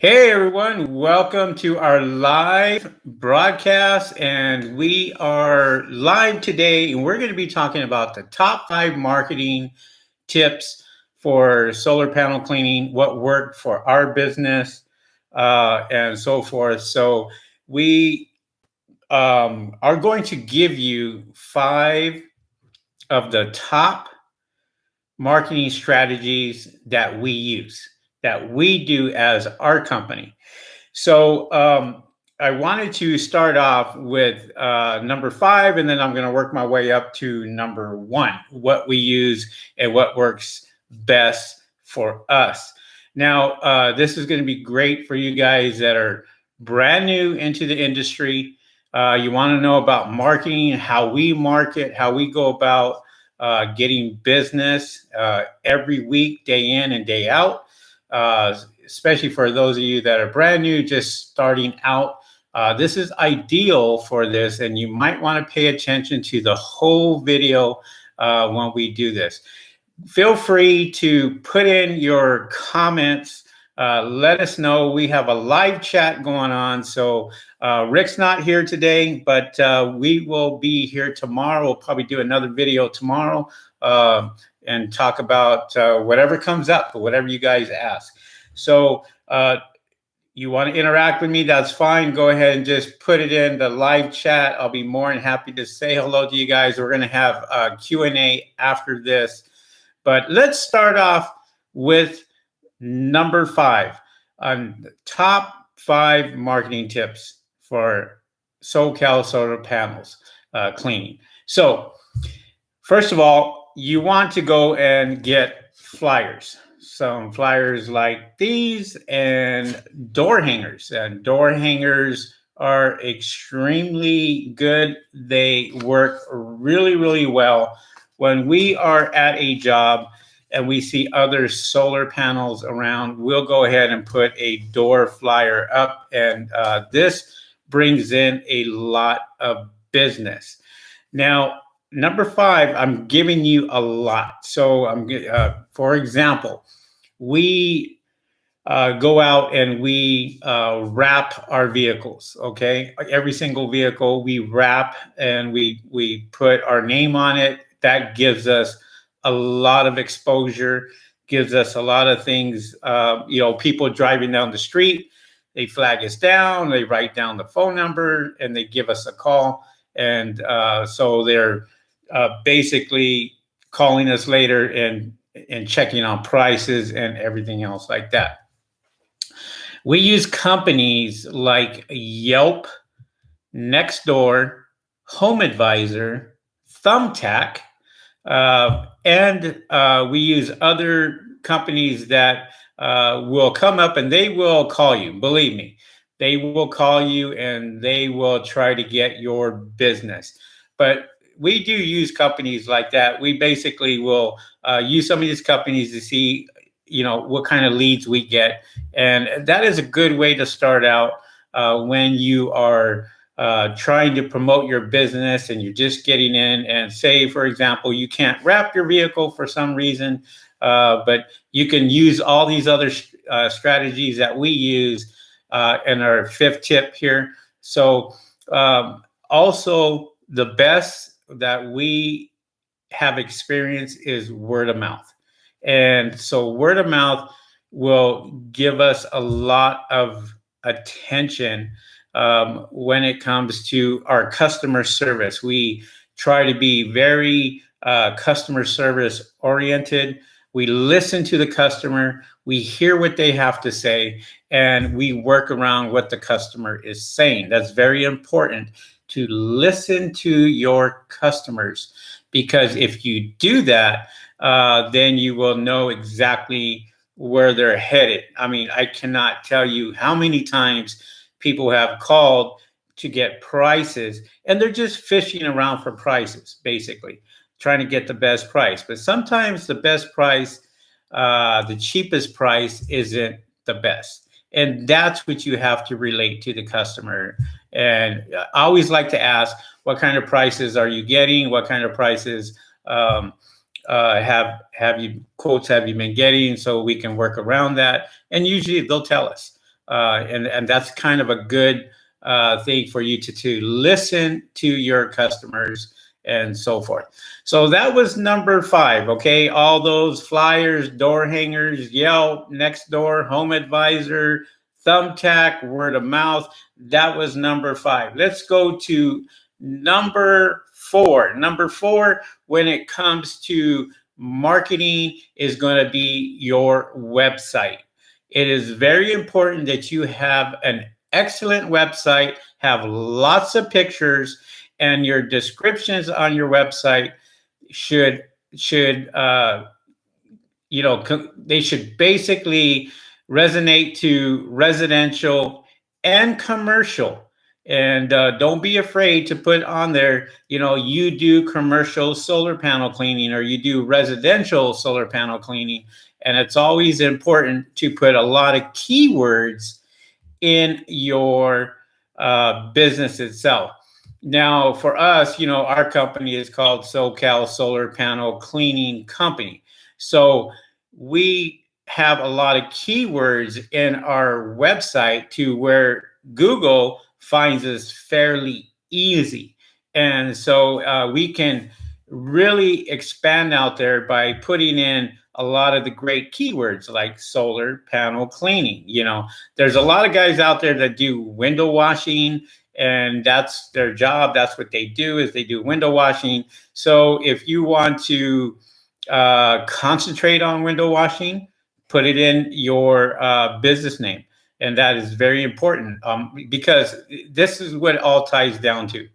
Hey everyone, welcome to our live broadcast. And we are live today, and we're going to be talking about the top 5 marketing tips for solar panel cleaning, what worked for our business, and so forth. So, we are going to give you 5 of the top marketing strategies that we use, that we do as our company. So I wanted to start off with number 5, and then I'm going to work my way up to number 1, what we use and what works best for us. Now, this is going to be great for you guys that are brand new into the industry. You want to know about marketing, how we market, how we go about getting business every week, day in and day out. Especially for those of you that are brand new, just starting out. This is ideal for this, and you might want to pay attention to the whole video when we do this. Feel free to put in your comments. Let us know. We have a live chat going on. So Rick's not here today, but we will be here tomorrow. We'll probably do another video tomorrow and talk about whatever comes up, or whatever you guys ask. So you want to interact with me, that's fine. Go ahead and just put it in the live chat. I'll be more than happy to say hello to you guys. We're going to have a Q&A after this. But let's start off with number 5 on the top 5 marketing tips for SoCal solar panels cleaning. So first of all, you want to go and get flyers. Some flyers like these and door hangers. And door hangers are extremely good. They work really, really well. When we are at a job and we see other solar panels around, we'll go ahead and put a door flyer up. And this brings in a lot of business. Now, number 5, I'm giving you a lot. So for example, we go out and we wrap our vehicles. Okay, every single vehicle we wrap, and we put our name on it. That gives us a lot of exposure, gives us a lot of things. People driving down the street, they flag us down, they write down the phone number, and they give us a call. And so they're basically calling us later and checking on prices and everything else like that. We use companies like Yelp, Nextdoor, Home Advisor, Thumbtack, and we use other companies that will come up and they will call you. Believe me, they will call you and they will try to get your business. But we do use companies like that. We basically will use some of these companies to see, what kind of leads we get. And that is a good way to start out when you are trying to promote your business and you're just getting in. And say, for example, you can't wrap your vehicle for some reason, but you can use all these other strategies that we use in our 5th tip here. So also, the best that we have experienced is word of mouth. And so word of mouth will give us a lot of attention when it comes to our customer service. We try to be very customer service oriented. We listen to the customer, we hear what they have to say, and we work around what the customer is saying. That's very important, to listen to your customers, because if you do that, then you will know exactly where they're headed. I mean, I cannot tell you how many times people have called to get prices, and they're just fishing around for prices, basically trying to get the best price. But sometimes the best price, the cheapest price, isn't the best. And that's what you have to relate to the customer. And I always like to ask, what kind of prices are you getting? What kind of prices have you been getting, so we can work around that? And usually they'll tell us. And that's kind of a good thing for you to listen to your customers and so forth. So that was number 5. Okay, all those flyers, door hangers, Yelp, Nextdoor, Home Advisor, Thumbtack, word of mouth. That was number 5. Let's go to number 4. Number 4, when it comes to marketing, is going to be your website. It is very important that you have an excellent website, have lots of pictures, and your descriptions on your website should they should basically resonate to residential and commercial. And don't be afraid to put on there, you do commercial solar panel cleaning, or you do residential solar panel cleaning. And it's always important to put a lot of keywords in your business itself. Now, for us, our company is called SoCal Solar Panel Cleaning Company. So we have a lot of keywords in our website to where Google finds us fairly easy. And so we can really expand out there by putting in a lot of the great keywords like solar panel cleaning. There's a lot of guys out there that do window washing, and that's their job. That's what they do, is they do window washing. So if you want to concentrate on window washing, put it in your business name. And that is very important, because this is what it all ties down to.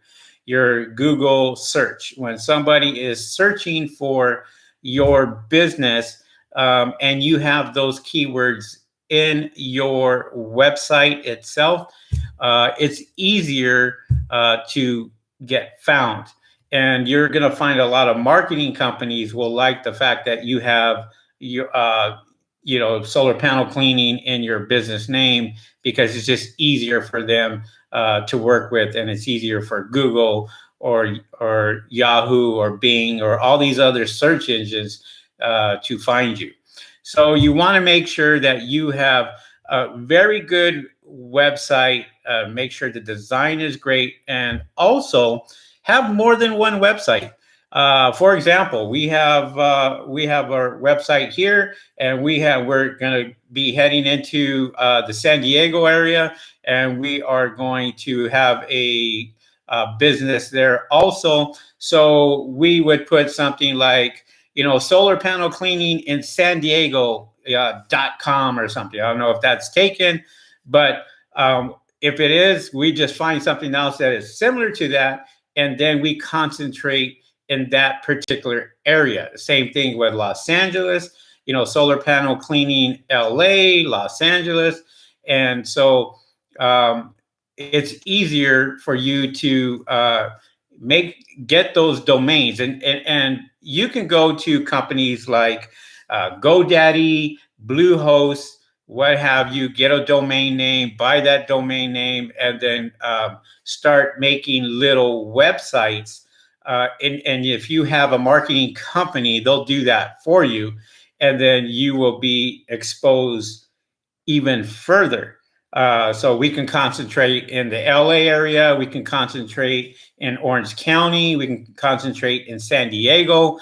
Your Google search. When somebody is searching for your business, and you have those keywords in your website itself, it's easier to get found. And you're going to find a lot of marketing companies will like the fact that you have your solar panel cleaning in your business name, because it's just easier for them to work with, and it's easier for Google or Yahoo or Bing or all these other search engines to find you. So you want to make sure that you have a very good website. Make sure the design is great, and also have more than one website. For example, we have our website here, and we're going to be heading into the San Diego area, and we are going to have a business there also. So we would put something like, solar panel cleaning in San Diego.com or something. I don't know if that's taken, but if it is, we just find something else that is similar to that, and then we concentrate in that particular area. Same thing with Los Angeles, solar panel cleaning LA, Los Angeles. And so it's easier for you to get those domains. And you can go to companies like GoDaddy, Bluehost, what have you, get a domain name, buy that domain name, and then start making little websites. And if you have a marketing company, they'll do that for you. And then you will be exposed even further. So we can concentrate in the LA area. We can concentrate in Orange County. We can concentrate in San Diego.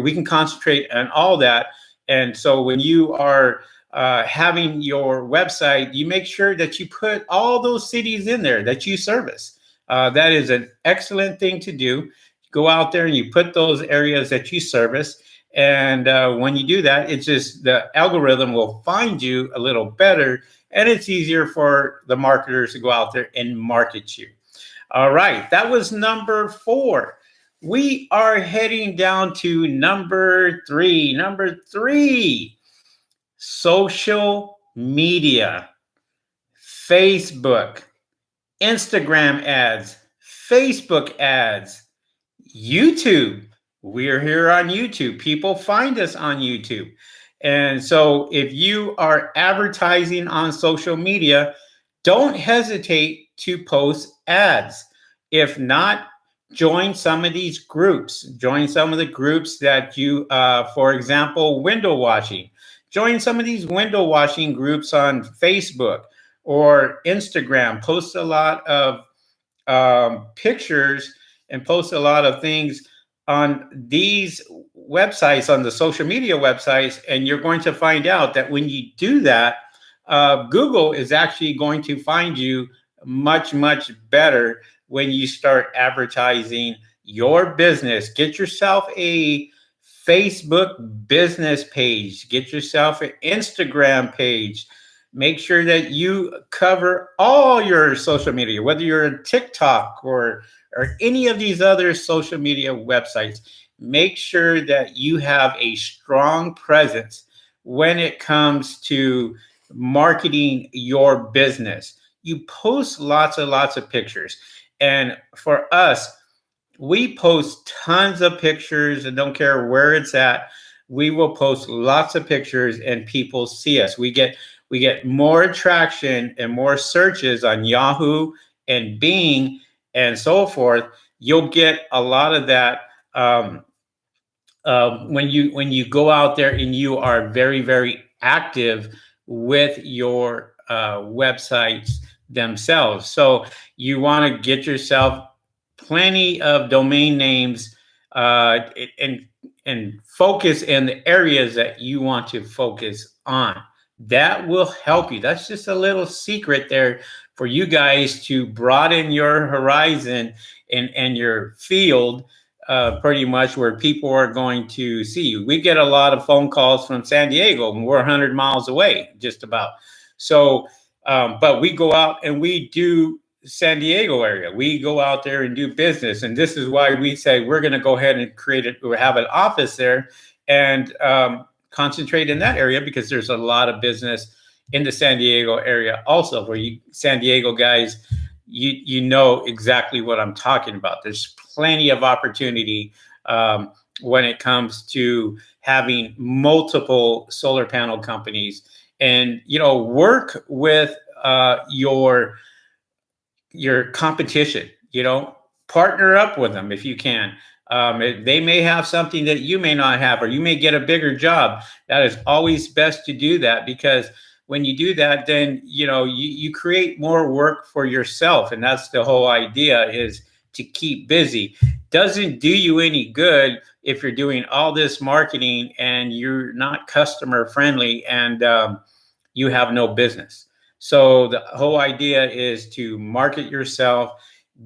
We can concentrate on all that. And so when you are having your website, you make sure that you put all those cities in there that you service. That is an excellent thing to do. Go out there and you put those areas that you service. And when you do that, it's just the algorithm will find you a little better, and it's easier for the marketers to go out there and market you. All right, that was number 4. We are heading down to number 3. Number 3, social media, Facebook, Instagram ads, Facebook ads, YouTube. We're here on YouTube. People find us on YouTube. And so if you are advertising on social media, don't hesitate to post ads. If not, join some of these groups. Join some of the groups that you, for example, window washing. Join some of these window washing groups on Facebook or Instagram. Post a lot of pictures and post a lot of things on these websites, on the social media websites, and you're going to find out that when you do that, Google is actually going to find you much, much better when you start advertising your business. Get yourself a Facebook business page, get yourself an Instagram page. Make sure that you cover all your social media, whether you're on TikTok or any of these other social media websites. Make sure that you have a strong presence when it comes to marketing your business. You post lots and lots of pictures. And for us, we post tons of pictures and don't care where it's at. We will post lots of pictures and people see us. We get more attraction and more searches on Yahoo and Bing and so forth. You'll get a lot of that when you go out there and you are very, very active with your websites themselves. So you want to get yourself plenty of domain names and focus in the areas that you want to focus on. That will help you. That's just a little secret there for you guys to broaden your horizon and your field, pretty much where people are going to see you. We get a lot of phone calls from San Diego, and we're 100 miles away, just about. So, but we go out and we do San Diego area. We go out there and do business. And this is why we say we're going to go ahead and create it or have an office there and concentrate in that area, because there's a lot of business in the San Diego area also, where you San Diego guys, you know exactly what I'm talking about. There's plenty of opportunity when it comes to having multiple solar panel companies, and work with your competition. Partner up with them if you can. They may have something that you may not have, or you may get a bigger job. That is always best to do that, because when you do that, then you create more work for yourself, and that's the whole idea, is to keep busy. Doesn't do you any good if you're doing all this marketing and you're not customer friendly and you have no business. So the whole idea is to market yourself,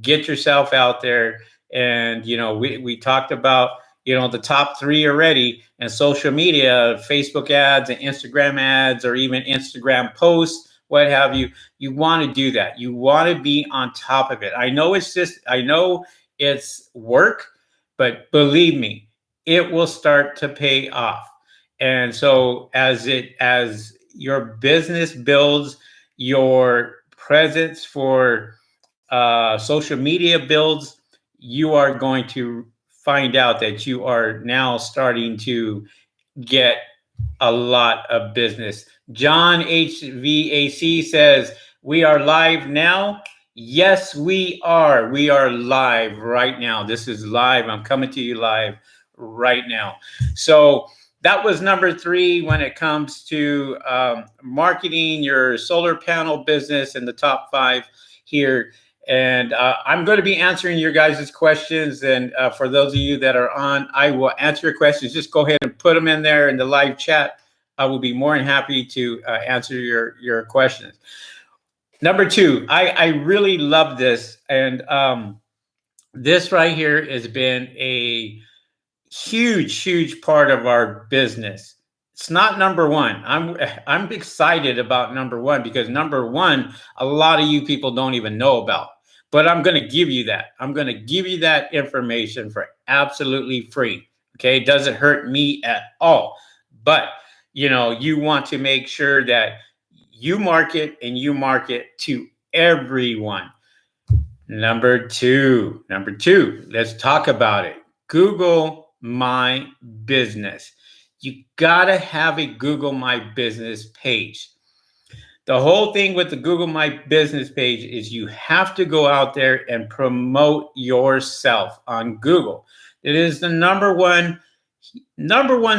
get yourself out there. And, we talked about, the top 3 already, and social media, Facebook ads and Instagram ads, or even Instagram posts, what have you. You want to do that. You want to be on top of it. I know it's work, but believe me, it will start to pay off. And so as your business builds, your presence for social media builds, you are going to find out that you are now starting to get a lot of business. John HVAC says, we are live now. Yes, we are. We are live right now. This is live. I'm coming to you live right now. So that was number 3 when it comes to marketing your solar panel business in the top 5 here. And I'm going to be answering your guys' questions. And for those of you that are on, I will answer your questions. Just go ahead and put them in there in the live chat. I will be more than happy to answer your questions. Number 2, I really love this. And this right here has been a huge part of our business. It's not number 1. I'm excited about number 1, because number 1, a lot of you people don't even know about. But I'm going to give you that. I'm going to give you that information for absolutely free. Okay, it doesn't hurt me at all. But you want to make sure that you market to everyone. Number two, let's talk about it. Google My Business. You gotta have a Google My Business page. The whole thing with the Google My Business page is you have to go out there and promote yourself on Google. It is the number one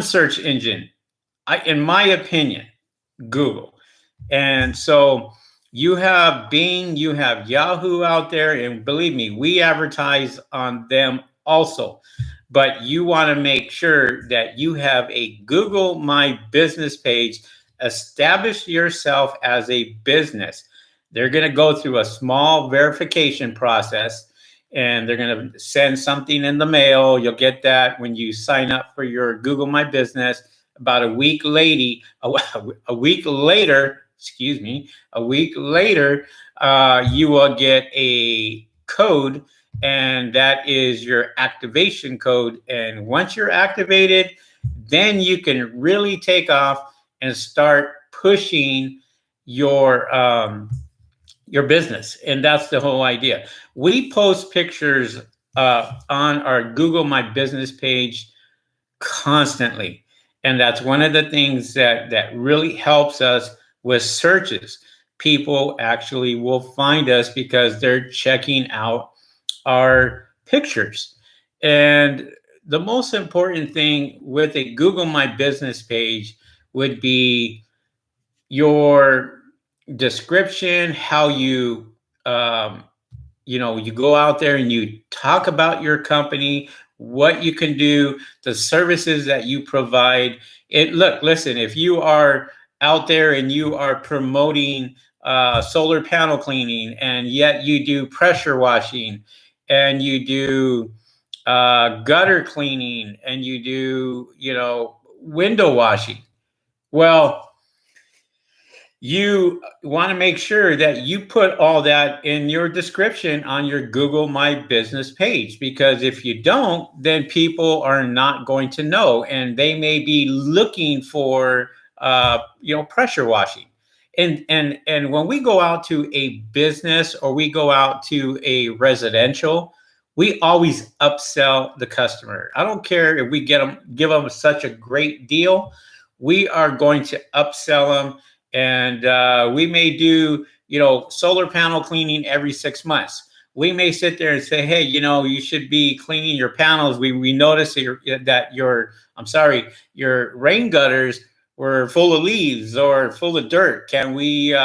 search engine in my opinion, Google. And so you have Bing, you have Yahoo out there, and believe me, we advertise on them also. But you want to make sure that you have a Google My Business page. Establish yourself as a business. They're going to go through a small verification process, and they're going to send something in the mail. You'll get that when you sign up for your Google My Business. About a week later, excuse me, a week later, you will get a code, and that is your activation code. And once you're activated, then you can really take off and start pushing your business. And that's the whole idea. We post pictures on our Google My Business page constantly. And that's one of the things that really helps us with searches. People actually will find us because they're checking out our pictures. And the most important thing with a Google My Business page would be your description, how um, you go out there and you talk about your company, what you can do, the services that you provide. Listen, if you are out there and you are promoting solar panel cleaning, and yet you do pressure washing, and you do gutter cleaning, and you do, window washing. Well, you want to make sure that you put all that in your description on your Google My Business page, because if you don't, then people are not going to know, and they may be looking for pressure washing. And when we go out to a business or we go out to a residential, we always upsell the customer. I don't care if we give them such a great deal. We are going to upsell them. And we may do, solar panel cleaning every 6 months. We may sit there and say, hey, you should be cleaning your panels. We noticed that your rain gutters were full of leaves or full of dirt. Can we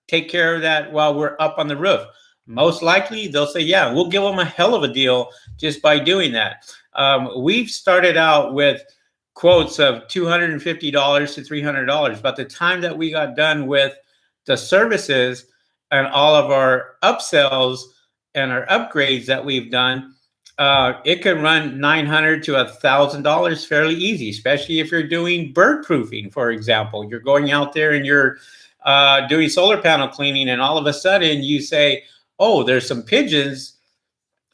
take care of that while we're up on the roof? Most likely they'll say, yeah, we'll give them a hell of a deal just by doing that. We've started out with quotes of $250 to $300. By the time that we got done with the services and all of our upsells and our upgrades that we've done, it can run $900 to $1,000 fairly easy, especially if you're doing bird proofing, for example. You're going out there and you're doing solar panel cleaning, and all of a sudden you say, oh, there's some pigeons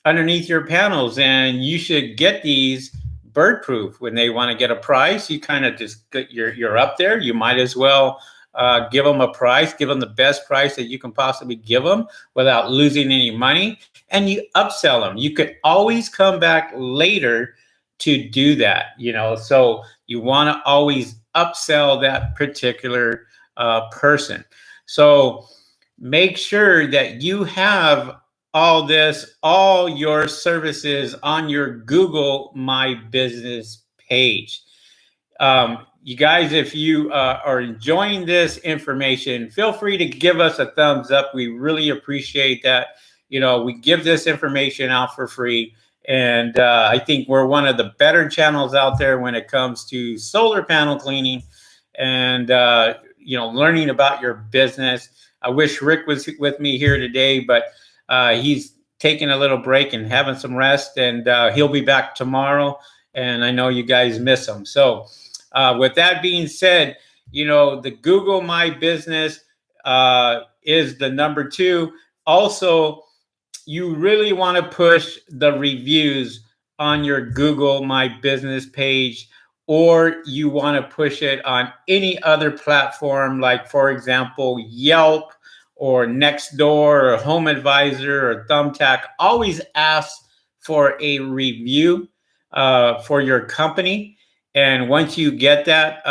underneath your panels, and you should get these bird proof. When they want to get a price, you kind of just you're up there. You might as well give them a price, give them the best price that you can possibly give them without losing any money, and you upsell them. You could always come back later to do that, so you want to always upsell that particular person. So make sure that you have all your services on your Google My Business page. You guys, if you are enjoying this information, feel free to give us a thumbs up. We really appreciate that. We give this information out for free. And I think we're one of the better channels out there when it comes to solar panel cleaning and, learning about your business. I wish Rick was with me here today, but he's taking a little break and having some rest, and he'll be back tomorrow. And I know you guys miss him. So with that being said, the Google My Business is the number 2. Also, you really want to push the reviews on your Google My Business page, or you want to push it on any other platform, like, for example, Yelp or Nextdoor or Home Advisor or Thumbtack. Always ask for a review for your company. And once you get that,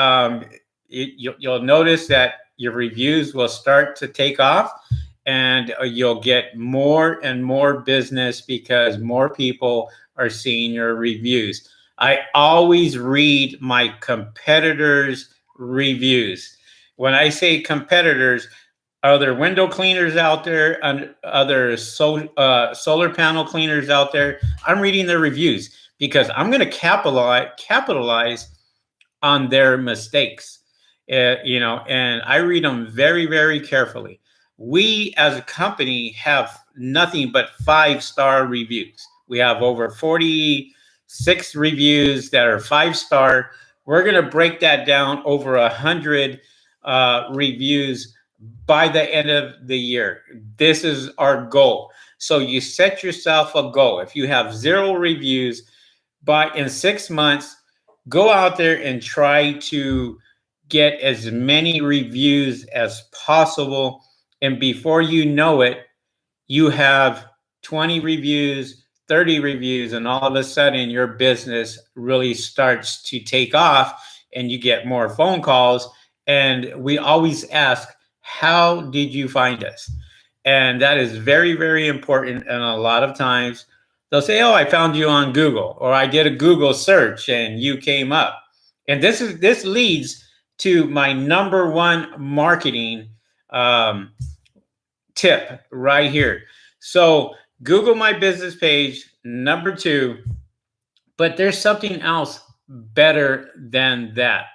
you'll notice that your reviews will start to take off, and you'll get more and more business because more people are seeing your reviews. I always read my competitors' reviews. When I say competitors, are there window cleaners out there and other solar panel cleaners out there? I'm reading their reviews because I'm going to capitalize on their mistakes. And I read them very, very carefully. We as a company have nothing but 5-star reviews. We have over 46 reviews that are 5-star. We're going to break that down over 100 reviews by the end of the year. This is our goal. So you set yourself a goal. If you have 0 reviews in 6 months, go out there and try to get as many reviews as possible. And before you know it, you have 20 reviews, 30 reviews, and all of a sudden your business really starts to take off and you get more phone calls. And we always ask, how did you find us? And that is very, very important. And a lot of times they'll say, oh, I found you on Google, or I did a Google search and you came up. And this leads to my number 1 marketing tip right here. So Google my business page, number 2, but there's something else better than that.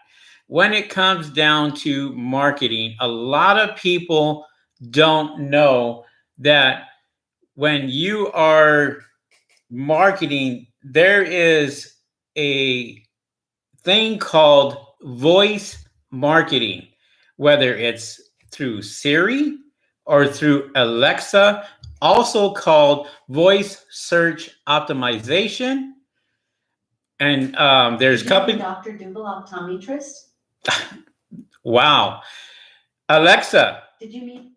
When it comes down to marketing, a lot of people don't know that when you are marketing, there is a thing called voice marketing, whether it's through Siri or through Alexa, also called voice search optimization. And there's company. Dr. Dougal optometrist. Wow. Alexa, did you meet?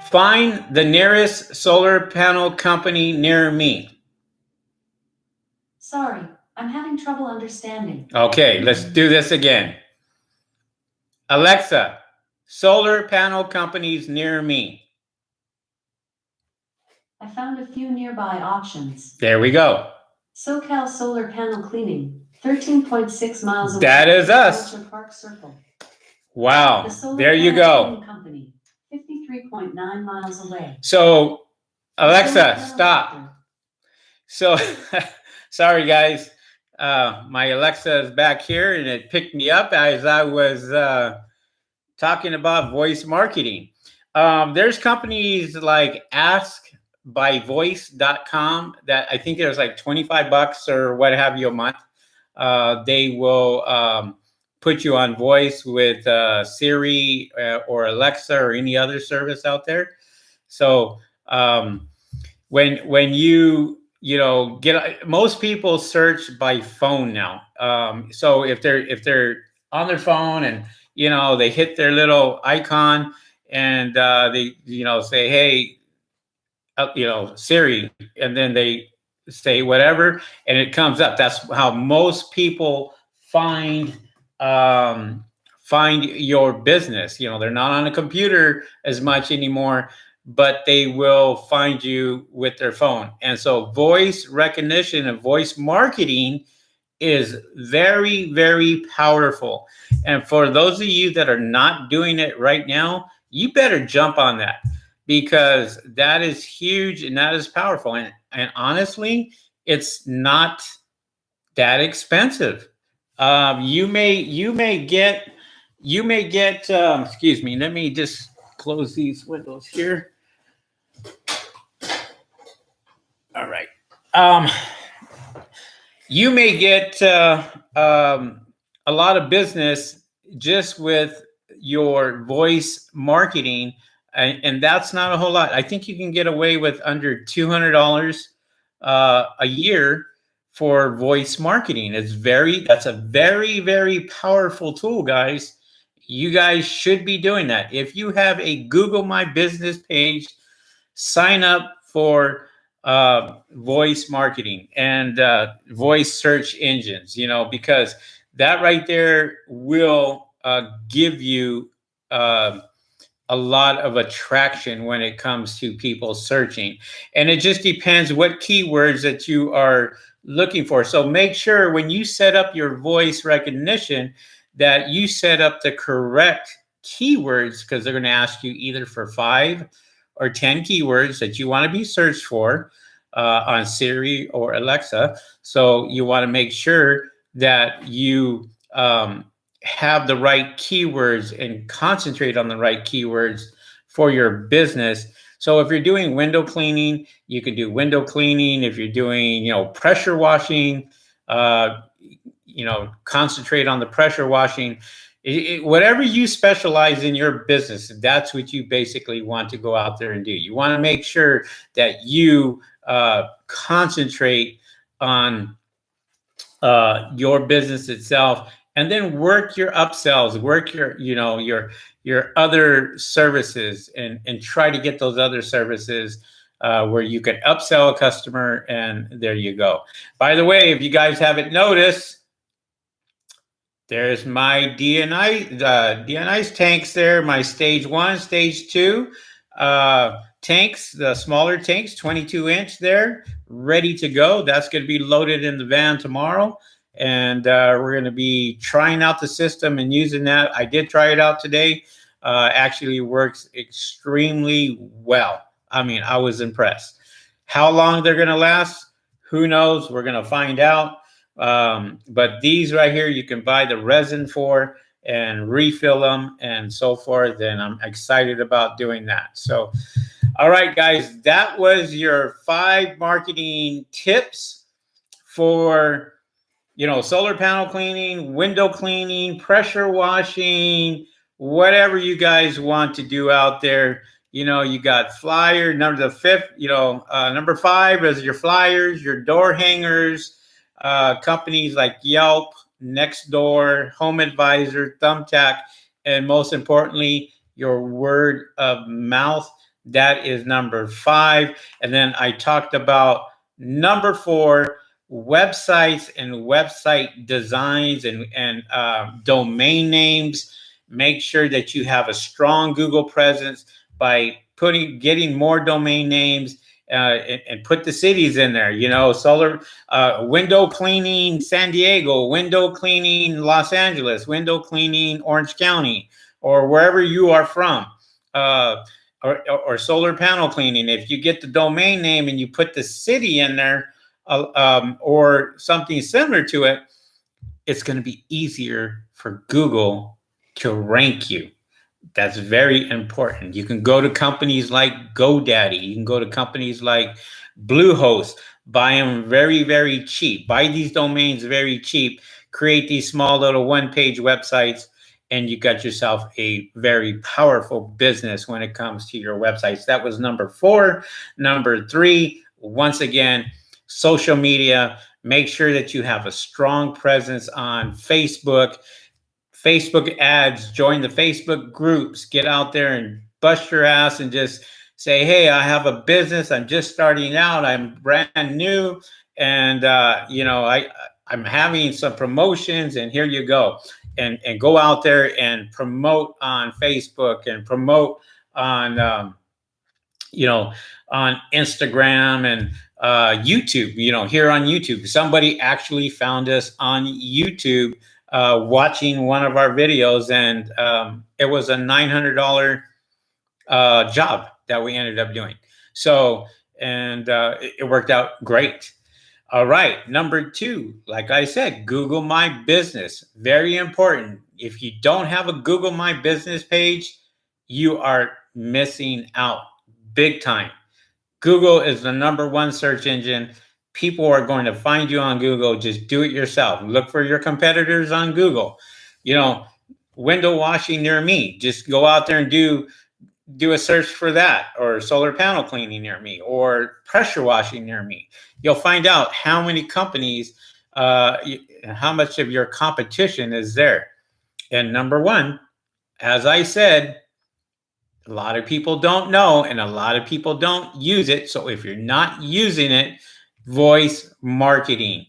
Find the nearest solar panel company near me. Sorry, I'm having trouble understanding. Okay, let's do this again. Alexa, solar panel companies near me. I found a few nearby options. There we go. SoCal Solar Panel Cleaning, 13.6 miles away. That is us. Park Circle. Wow, there you go. Company, 53.9 miles away. So, Alexa, stop. So, sorry guys, my Alexa is back here and it picked me up as I was talking about voice marketing. There's companies like askbyvoice.com that I think there's like $25 or what have you a month. They will put you on voice with Siri or Alexa or any other service out there. So when you get, most people search by phone now. So if they're on their phone and they hit their little icon and they say, hey, Siri, and then they say whatever and it comes up. That's how most people find your business. They're not on a computer as much anymore, but they will find you with their phone. And so voice recognition and voice marketing is very, very powerful. And for those of you that are not doing it right now, you better jump on that, because that is huge and that is powerful. And honestly, it's not that expensive. You may get excuse me, let me just close these windows here. All right. You may get a lot of business just with your voice marketing, and that's not a whole lot. I think you can get away with under $200 a year for voice marketing. That's a very, very powerful tool, guys. You guys should be doing that. If you have a Google My Business page, sign up for voice marketing and voice search engines, because that right there will give you a lot of attraction when it comes to people searching. And it just depends what keywords that you are looking for. So make sure when you set up your voice recognition that you set up the correct keywords, because they're going to ask you either for 5 or 10 keywords that you want to be searched for on Siri or Alexa. So you want to make sure that you have the right keywords and concentrate on the right keywords for your business. So if you're doing window cleaning, you can do window cleaning. If you're doing, pressure washing, concentrate on the pressure washing. Whatever you specialize in your business, that's what you basically want to go out there and do. You want to make sure that you concentrate on your business itself, and then work your upsells, work your other services, and try to get those other services where you can upsell a customer, and there you go. By the way, if you guys haven't noticed, there's my Deionized tanks there, my stage 1, stage 2 tanks, the smaller tanks, 22-inch there, ready to go. That's going to be loaded in the van tomorrow. And we're going to be trying out the system and using that. I did try it out today. Actually works extremely well. I mean, I was impressed. How long they're going to last, who knows? We're going to find out. But these right here, you can buy the resin for and refill them and so forth. And I'm excited about doing that. So, all right, guys, that was your 5 marketing tips for, solar panel cleaning, window cleaning, pressure washing, whatever you guys want to do out there. You got flyer, number 5 is your flyers, your door hangers, companies like Yelp, Nextdoor, Home Advisor, Thumbtack, and most importantly, your word of mouth. That is number 5. And then I talked about number 4, websites and website designs and domain names. Make sure that you have a strong Google presence by getting more domain names. And put the cities in there, solar, window cleaning San Diego, window cleaning Los Angeles, window cleaning Orange County, or wherever you are from, or solar panel cleaning. If you get the domain name and you put the city in there, or something similar to it, it's going to be easier for Google to rank you. That's very important. You can go to companies like GoDaddy. You can go to companies like Bluehost. Buy them very, very cheap. Buy these domains very cheap. Create these small little one-page websites, and you got yourself a very powerful business when it comes to your websites. That was number 4. Number 3, once again, social media. Make sure that you have a strong presence on Facebook. Facebook ads, join the Facebook groups, get out there and bust your ass and just say, hey, I have a business. I'm just starting out. I'm brand new. And, I'm having some promotions, and here you go. And go out there and promote on Facebook and promote on, on Instagram and YouTube, here on YouTube. Somebody actually found us on YouTube watching one of our videos, and it was a $900 job that we ended up doing. So, and it worked out great. All right, number 2, like I said, Google My Business, very important. If you don't have a Google My Business page, you are missing out big time. Google is the number 1 search engine. People are going to find you on Google. Just do it yourself. Look for your competitors on Google. Window washing near me. Just go out there and do a search for that, or solar panel cleaning near me, or pressure washing near me. You'll find out how many companies, how much of your competition is there. And number 1, as I said, a lot of people don't know, and a lot of people don't use it. So if you're not using it, voice marketing.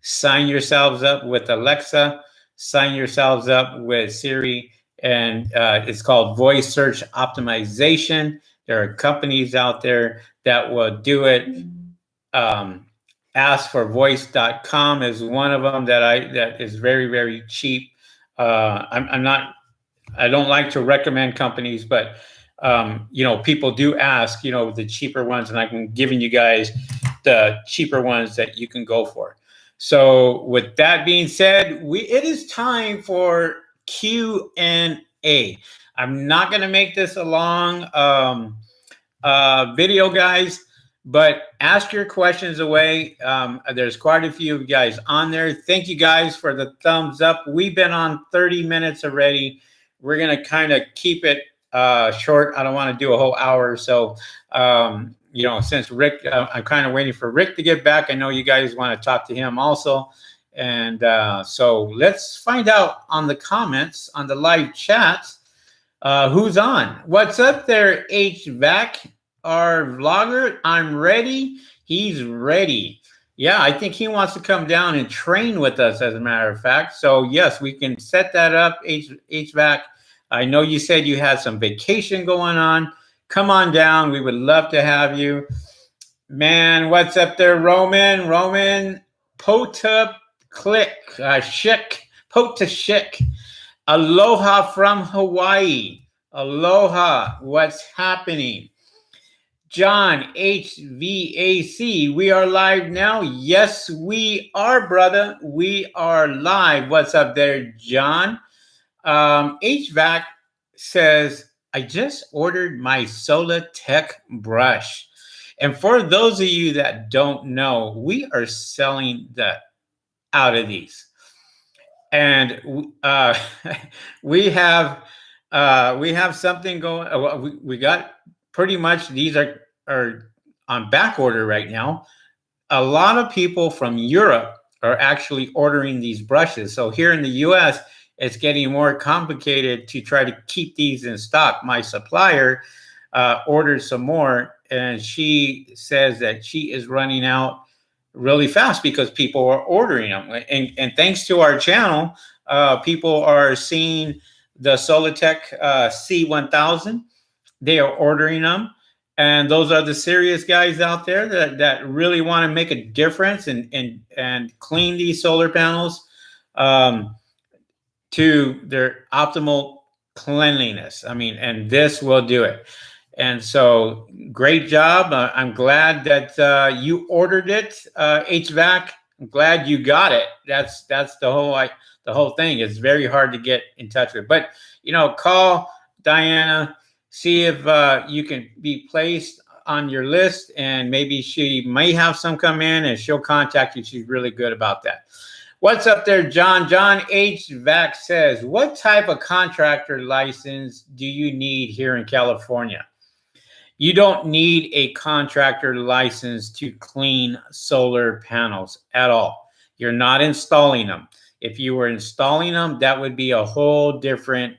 Sign yourselves up with Alexa. Sign yourselves up with Siri. And it's called voice search optimization. There are companies out there that will do it. Askforvoice.com is one of them that is very, very cheap. I'm not. I don't like to recommend companies, but people do ask, the cheaper ones, and I'm giving you guys the cheaper ones that you can go for. So, with that being said, it is time for Q&A. I'm not going to make this a long video, guys, but ask your questions away. There's quite a few of you guys on there. Thank you guys for the thumbs up. We've been on 30 minutes already. We're going to kind of keep it short. I don't want to do a whole hour or so. Since Rick, I'm kind of waiting for Rick to get back. I know you guys want to talk to him also. And so let's find out on the comments on the live chat who's on. What's up there, HVAC, our vlogger? I'm ready. He's ready. Yeah, I think he wants to come down and train with us, as a matter of fact. So, yes, we can set that up, HVAC. I know you said you had some vacation going on. Come on down. We would love to have you. Man, what's up there, Roman? Roman, Pota Click, Shik, Pota Shik. Aloha from Hawaii. Aloha. What's happening? John, HVAC. We are live now. Yes, we are, brother. We are live. What's up there, John? HVAC says, I just ordered my sola-tec brush. And for those of you that don't know, we are selling out of these. And we have something going. We got pretty much, these are on back order right now. A lot of people from Europe are actually ordering these brushes. So here in the US, it's getting more complicated to try to keep these in stock. My supplier ordered some more, and she says that she is running out really fast because people are ordering them. And thanks to our channel, people are seeing the sola-tec C1000. They are ordering them. And those are the serious guys out there that really want to make a difference and clean these solar panels to their optimal cleanliness. I mean, and this will do it. And so, great job. I'm glad that you ordered it, HVAC. I'm glad you got it. That's the whole thing. It's very hard to get in touch with. But call Diana, see if you can be placed on your list, and maybe she may have some come in, and she'll contact you. She's really good about that. What's up there, John? John HVAC says, what type of contractor license do you need here in California? You don't need a contractor license to clean solar panels at all. You're not installing them. If you were installing them, that would be a whole different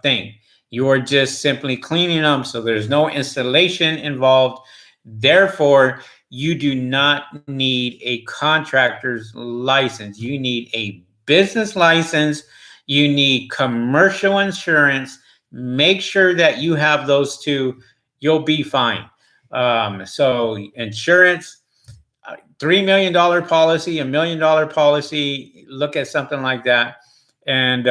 thing. You are just simply cleaning them, so there's no installation involved. Therefore, you do not need a contractor's license. You need a business license. You need commercial insurance. Make sure that you have those two. You'll be fine. So insurance, $3 million policy, $1 million policy, look at something like that, and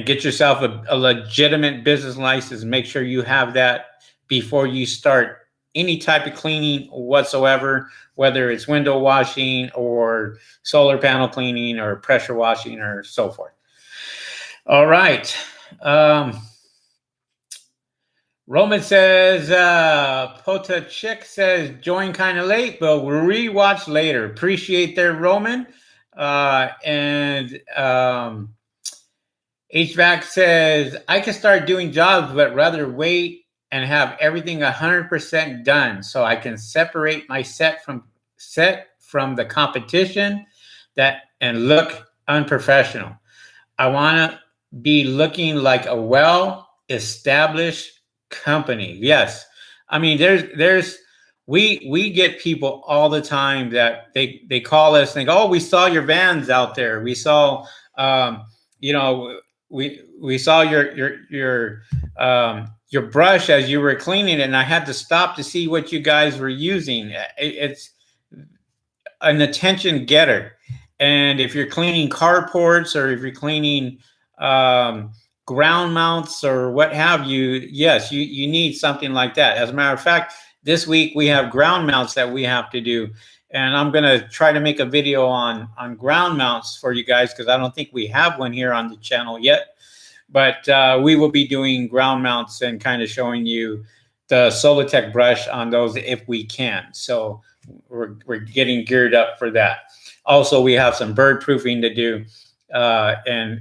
get yourself a legitimate business license. Make sure you have that before you start any type of cleaning whatsoever, whether it's window washing or solar panel cleaning or pressure washing or so forth. All right. Roman says, Pota Chick says, join kind of late, but we'll rewatch later. Appreciate that, Roman. HVAC says, I can start doing jobs, but rather wait and have everything 100% done so I can separate my set from the competition and look unprofessional. I want to be looking like a well-established company. Yes. I mean, we get people all the time that they call us and go, oh, we saw your vans out there. We saw, we saw your brush as you were cleaning it, and I had to stop to see what you guys were using. It's an attention getter. And if you're cleaning carports or if you're cleaning ground mounts or what have you, yes, you need something like that. As a matter of fact, this week we have ground mounts that we have to do. And I'm going to try to make a video on ground mounts for you guys because I don't think we have one here on the channel yet. But we will be doing ground mounts and kind of showing you the sola-tec brush on those if we can. So we're getting geared up for that. Also, we have some bird proofing to do and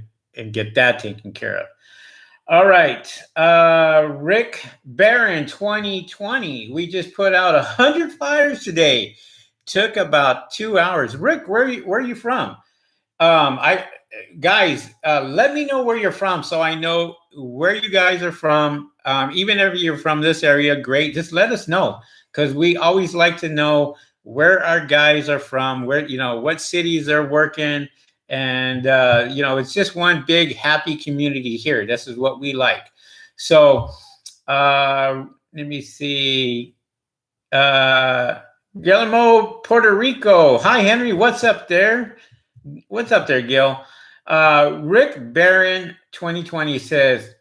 get that taken care of. All right, Rick Barron 2020. We just put out 100 flyers today. Took about 2 hours. Rick, where are you from? Guys, let me know where you're from so I know where you guys are from. Even if you're from this area, great. Just let us know because we always like to know where our guys are from, where, you know, what cities they're working. And, you know, it's just one big happy community here. This is what we like. So let me see. Guillermo, Puerto Rico. Hi, Henry. What's up there? What's up there, Gil? Rick Barron 2020 says,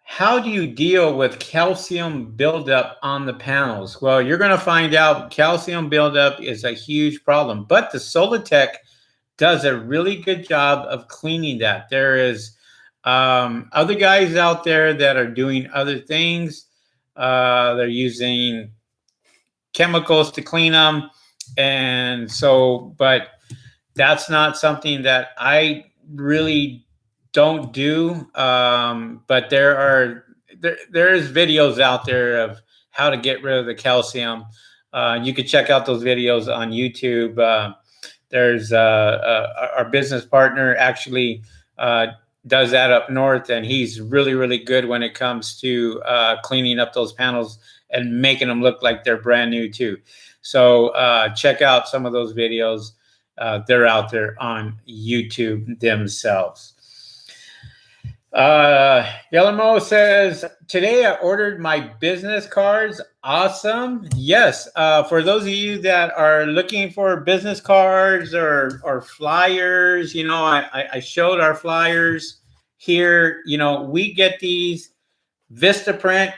how do you deal with calcium buildup on the panels? Well, you're going to find out calcium buildup is a huge problem, but the sola-tec does a really good job of cleaning that. There is other guys out there that are doing other things. They're using chemicals to clean them. And so, but that's not something that I really don't do. But there is videos out there of how to get rid of the calcium. You could check out those videos on YouTube. There's our business partner actually does that up north, and he's really, really good when it comes to cleaning up those panels and making them look like they're brand new too. So check out some of those videos. They're out there on YouTube themselves. Guillermo says, today I ordered my business cards. Awesome. Yes. For those of you that are looking for business cards or flyers, you know, I showed our flyers here. You know, we get these Vistaprint.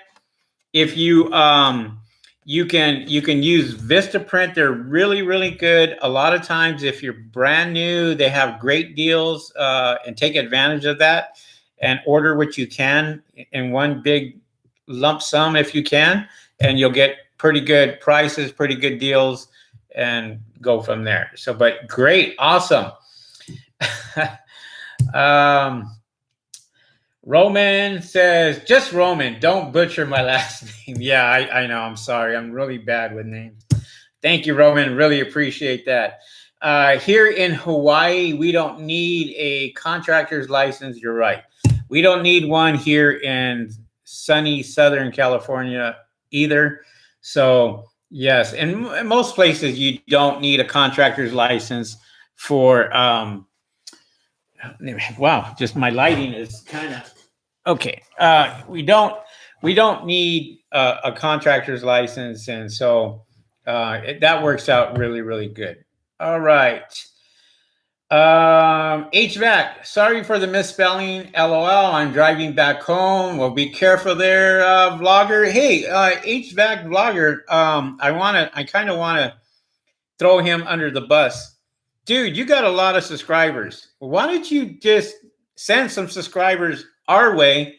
If you you can use Vistaprint. They're really, really good. A lot of times if you're brand new, they have great deals, and take advantage of that and order what you can in one big lump sum if you can, and you'll get pretty good prices, pretty good deals, and go from there. So, but great, awesome. Roman says, just Roman, don't butcher my last name. Yeah, I know, I'm sorry. I'm really bad with names. Thank you, Roman. Really appreciate that. Here in Hawaii, we don't need a contractor's license. You're right. We don't need one here in sunny Southern California either. So yes, in most places you don't need a contractor's license for, wow, just my lighting is kind of, okay. We don't need a contractor's license. And so that works out really, really good. All right. HVAC, sorry for the misspelling. LOL. I'm driving back home. Well, be careful there, vlogger. Hey, HVAC vlogger. I kind of want to throw him under the bus. Dude, you got a lot of subscribers. Why don't you just send some subscribers our way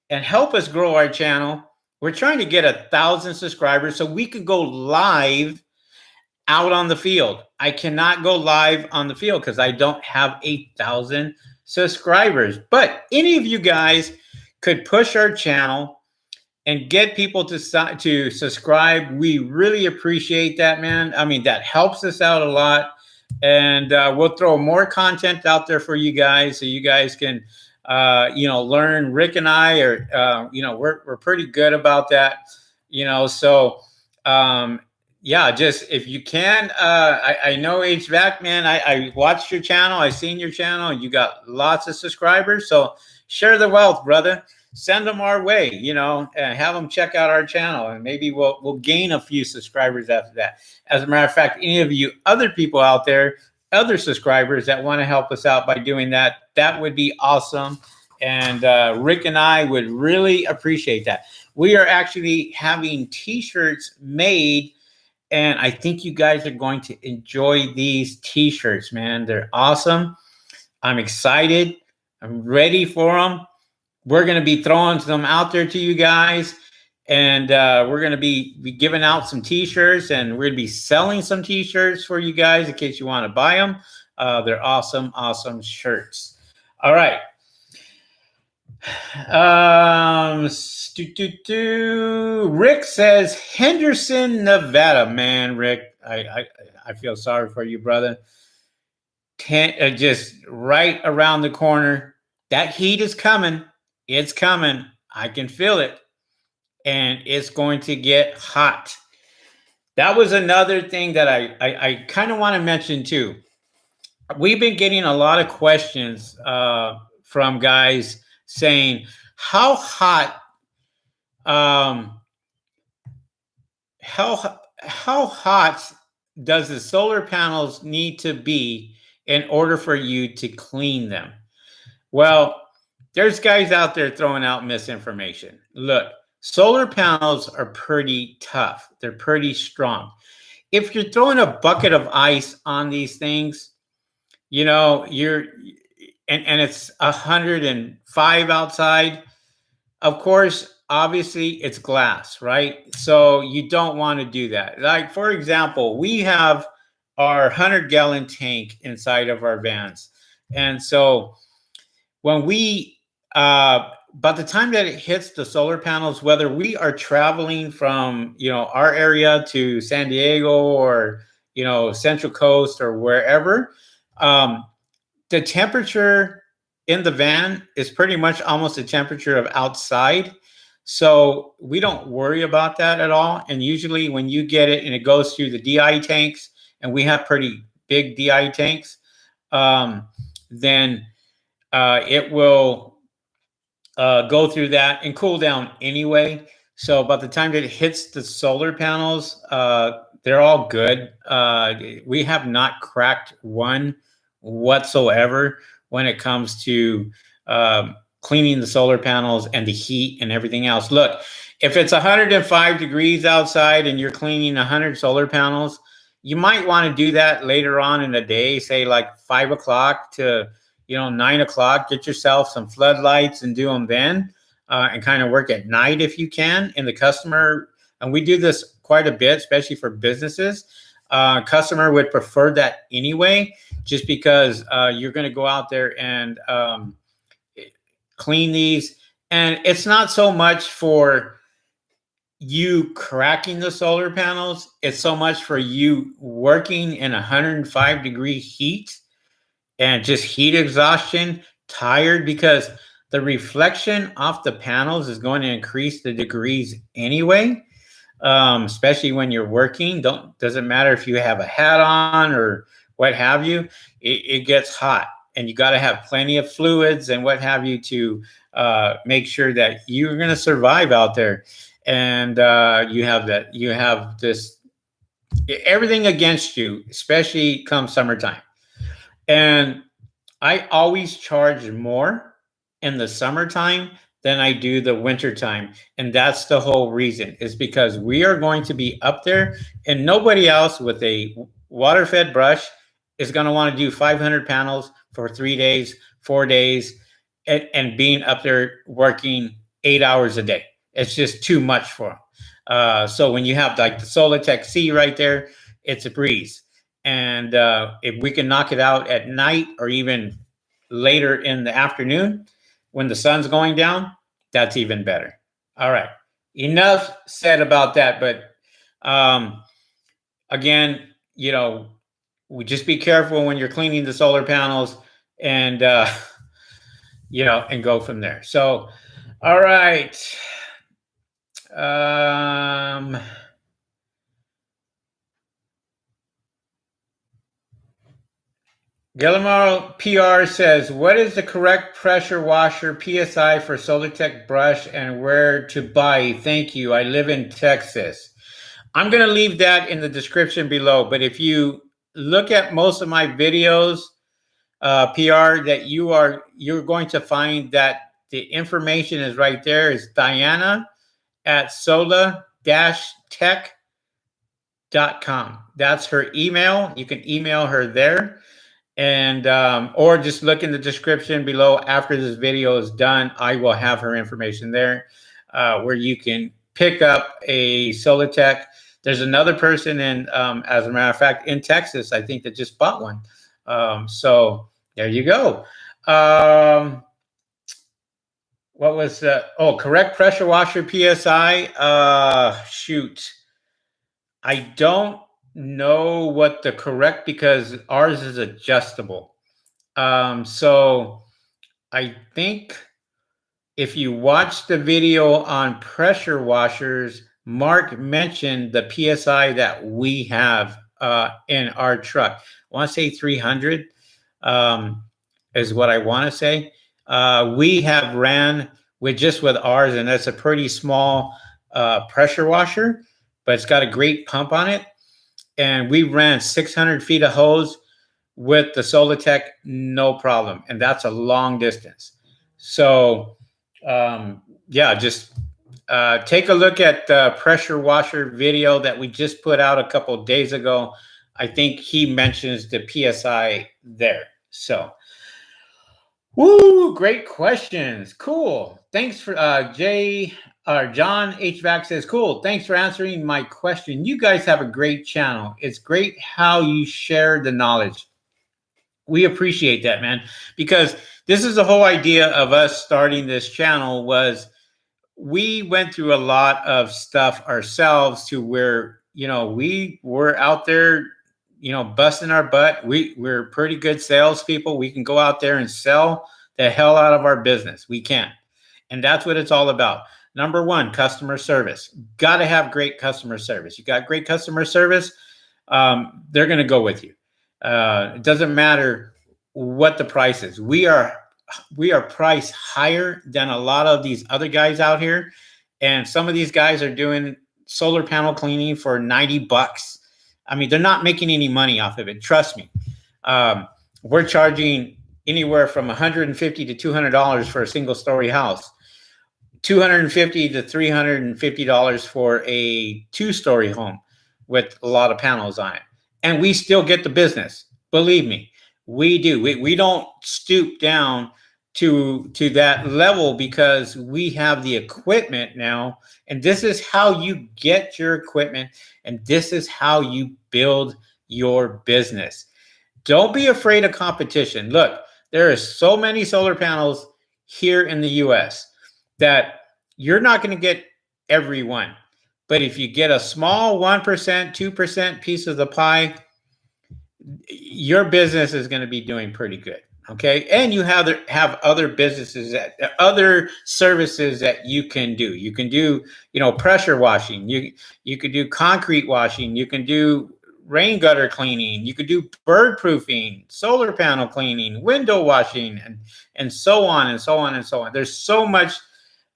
and help us grow our channel? We're trying to get 1,000 subscribers so we could go live out on the field. I cannot go live on the field because I don't have 1,000 subscribers. But any of you guys could push our channel and get people to subscribe. We really appreciate that, man. I mean, that helps us out a lot. And we'll throw more content out there for you guys so you guys can, you know, learn. Rick and I are, you know, we're pretty good about that, you know, so yeah, just if you can, I know HVAC, man, I watched your channel. I seen your channel. You got lots of subscribers. So share the wealth, brother. Send them our way, you know, and have them check out our channel. And maybe we'll gain a few subscribers after that. As a matter of fact, any of you other people out there other subscribers that want to help us out by doing that, that would be awesome. And Rick and I would really appreciate that. We are actually having t-shirts made, and I think you guys are going to enjoy these t-shirts, man. They're awesome. I'm excited. I'm ready for them. We're going to be throwing them out there to you guys. And we're going to be giving out some t-shirts, and we're going to be selling some t-shirts for you guys in case you want to buy them. They're awesome, awesome shirts. All right. Rick says Henderson, Nevada. Man, Rick, I feel sorry for you, brother. Just right around the corner. That heat is coming. It's coming. I can feel it. And it's going to get hot. That was another thing that I kind of want to mention too. We've been getting a lot of questions from guys saying, how hot does the solar panels need to be in order for you to clean them? Well, there's guys out there throwing out misinformation. Look, solar panels are pretty tough. They're pretty strong. If you're throwing a bucket of ice on these things, you know, and it's 105 outside, of course, obviously it's glass, right? So you don't want to do that. Like, for example, we have our 100-gallon tank inside of our vans. And so when we, by the time that it hits the solar panels, whether we are traveling from, you know, our area to San Diego or, you know, Central Coast or wherever, the temperature in the van is pretty much almost the temperature of outside. So we don't worry about that at all. And usually when you get it and it goes through the DI tanks, and we have pretty big DI tanks, then it will go through that and cool down anyway. So by the time that it hits the solar panels, they're all good. We have not cracked one whatsoever when it comes to cleaning the solar panels and the heat and everything else. Look, if it's 105 degrees outside and you're cleaning 100 solar panels, you might want to do that later on in the day, say like 5 o'clock to 9 o'clock. Get yourself some floodlights and do them then, and kind of work at night if you can. And the customer, and we do this quite a bit, especially for businesses. Customer would prefer that anyway, just because you're going to go out there and clean these. And it's not so much for you cracking the solar panels. It's so much for you working in 105-degree heat and just heat exhaustion, tired, because the reflection off the panels is going to increase the degrees anyway. Especially when you're working. Doesn't matter if you have a hat on or what have you, it gets hot, and you got to have plenty of fluids and what have you to make sure that you're going to survive out there. And you have this everything against you, especially come summertime. And I always charge more in the summertime than I do the winter time. And that's the whole reason, is because we are going to be up there, and nobody else with a water fed brush is going to want to do 500 panels for 3 days, 4 days, and being up there working 8 hours a day. It's just too much for them. So when you have like the sola-tec C right there, it's a breeze. And if we can knock it out at night or even later in the afternoon, when the sun's going down, that's even better. All right. Enough said about that. But again, we just be careful when you're cleaning the solar panels, and, and go from there. So, all right. Guillermo PR says, what is the correct pressure washer PSI for sola-tec brush and where to buy? Thank you. I live in Texas. I'm going to leave that in the description below. But if you look at most of my videos, PR, that you're going to find that the information is right there. Is Diana at sola-tech.com. That's her email. You can email her there, and or just look in the description below. After this video is done, I will have her information there, where you can pick up a sola-tec. There's another person in, as a matter of fact, in Texas, I think, that just bought one. So there you go. What was correct pressure washer PSI? Shoot, I don't know what the correct, because ours is adjustable. So I think if you watch the video on pressure washers, Mark mentioned the PSI that we have in our truck. I want to say 300 is what I want to say. We have ran with ours, and that's a pretty small pressure washer, but it's got a great pump on it. And we ran 600 feet of hose with the sola-tec, no problem. And that's a long distance. So yeah, just take a look at the pressure washer video that we just put out a couple of days ago. I think he mentions the PSI there. So, woo, great questions. Cool. Thanks for John HVAC says, cool. Thanks for answering my question. You guys have a great channel. It's great how you share the knowledge. We appreciate that, man, because this is the whole idea of us starting this channel. Was we went through a lot of stuff ourselves to where, we were out there, busting our butt. We're pretty good salespeople. We can go out there and sell the hell out of our business. We can. And that's what it's all about. Number one, customer service. Got to have great customer service. You got great customer service, they're going to go with you. It doesn't matter what the price is. We are priced higher than a lot of these other guys out here. And some of these guys are doing solar panel cleaning for $90. I mean, they're not making any money off of it. Trust me. We're charging anywhere from $150 to $200 for a single story house, $250 to $350 for a 2-story home with a lot of panels on it. And we still get the business. Believe me, we do. We don't stoop down to that level, because we have the equipment now. And this is how you get your equipment. And this is how you build your business. Don't be afraid of competition. Look, there are so many solar panels here in the US that you're not going to get everyone. But if you get a small 1%, 2% piece of the pie, your business is going to be doing pretty good. Okay. And you have other businesses, other services that you can do. You can do, pressure washing. You could do concrete washing. You can do rain gutter cleaning. You could do bird proofing, solar panel cleaning, window washing, and so on and so on and so on. There's so much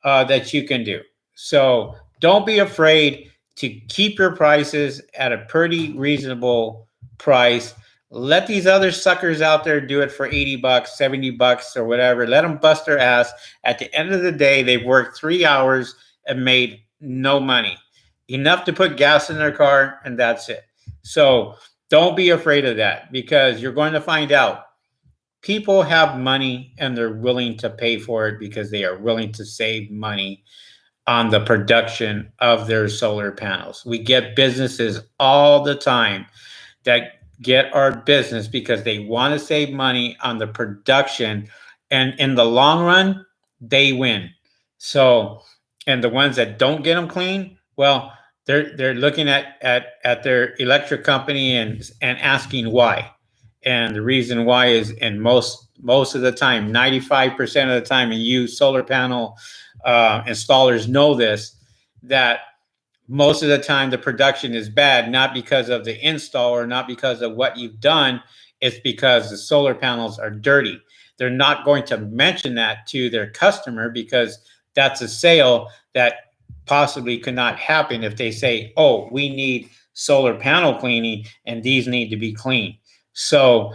that you can do. So don't be afraid to keep your prices at a pretty reasonable price. Let these other suckers out there do it for $80, $70 or whatever. Let them bust their ass. At the end of the day, they've worked 3 hours and made no money. Enough to put gas in their car, and that's it. So don't be afraid of that, because you're going to find out people have money and they're willing to pay for it, because they are willing to save money on the production of their solar panels. We get businesses all the time that get our business because they want to save money on the production, and in the long run, they win. So, and the ones that don't get them clean, well, they're looking at their electric company and asking why. And the reason why is, and most of the time, 95% of the time, and you solar panel installers know this, that most of the time the production is bad, not because of the install or not because of what you've done. It's because the solar panels are dirty. They're not going to mention that to their customer, because that's a sale that possibly could not happen if they say, oh, we need solar panel cleaning, and these need to be cleaned. So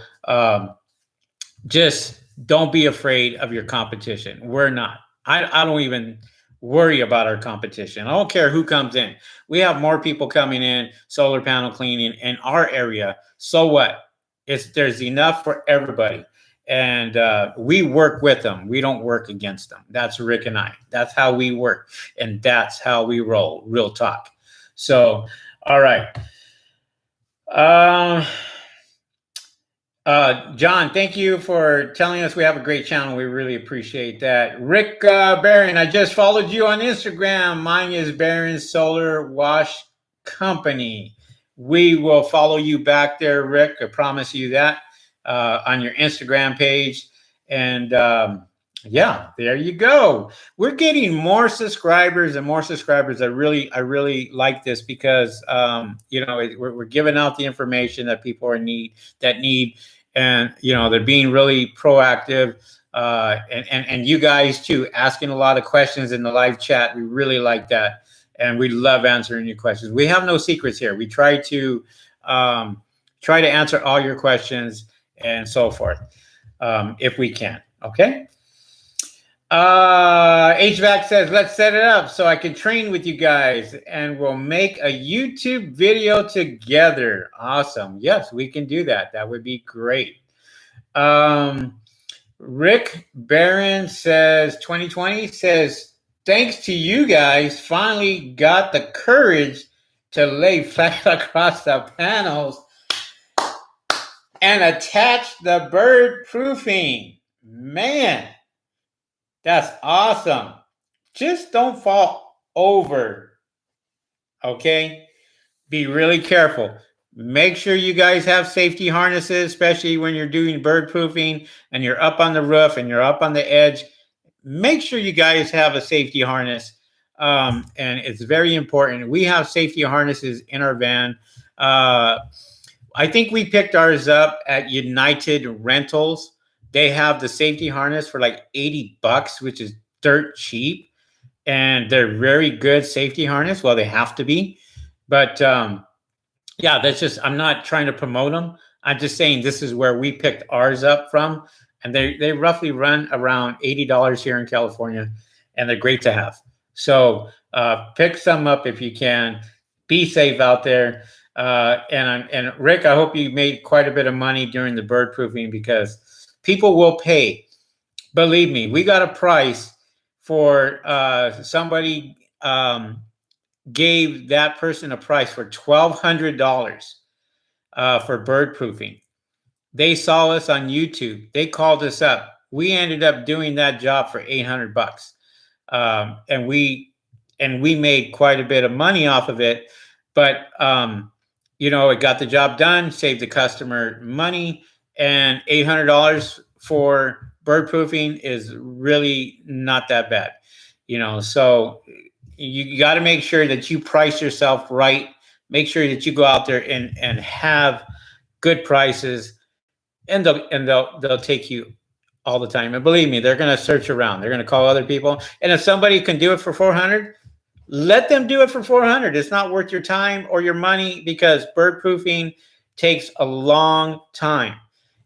just don't be afraid of your competition. We're not. I don't even worry about our competition. I don't care who comes in. We have more people coming in solar panel cleaning in our area. So what? There's enough for everybody. And we work with them. We don't work against them. That's Rick and I. That's how we work. And that's how we roll. Real talk. So, all right. John, thank you for telling us we have a great channel. We really appreciate that. Rick Barron, I just followed you on Instagram. Mine is Barron Solar Wash Company. We will follow you back there, Rick. I promise you that on your Instagram page. And yeah, there you go. We're getting more subscribers and more subscribers. I really like this because you know, we're giving out the information that people are need, and you know, they're being really proactive. And you guys too, asking a lot of questions in the live chat. We really like that, and we love answering your questions. We have no secrets here. We try to answer all your questions and so forth, if we can. Okay. HVAC says, let's set it up so I can train with you guys and we'll make a YouTube video together. Awesome. Yes, we can do that. That would be great. Rick Barron says, 2020 says, thanks to you guys, finally got the courage to lay flat across the panels and attach the bird proofing. Man. That's awesome. Just don't fall over. Okay? Be really careful. Make sure you guys have safety harnesses, especially when you're doing bird proofing and you're up on the roof and you're up on the edge. Make sure you guys have a safety harness. And it's very important. We have safety harnesses in our van. I think we picked ours up at United Rentals. They have the safety harness for like $80, which is dirt cheap. And they're very good safety harness. Well, they have to be. But yeah, that's just, I'm not trying to promote them. I'm just saying this is where we picked ours up from. And they roughly run around $80 here in California. And they're great to have. So pick some up if you can. Be safe out there. And Rick, I hope you made quite a bit of money during the bird proofing because people will pay. Believe me, we got a price for somebody gave that person a price for $1,200 for bird proofing. They saw us on YouTube. They called us up. We ended up doing that job for $800. And we made quite a bit of money off of it. But you know, it got the job done, saved the customer money. And $800 for bird proofing is really not that bad, you know. So you got to make sure that you price yourself right. Make sure that you go out there and have good prices, and they'll take you all the time. And believe me, they're going to search around. They're going to call other people. And if somebody can do it for $400, let them do it for $400. It's not worth your time or your money because bird proofing takes a long time.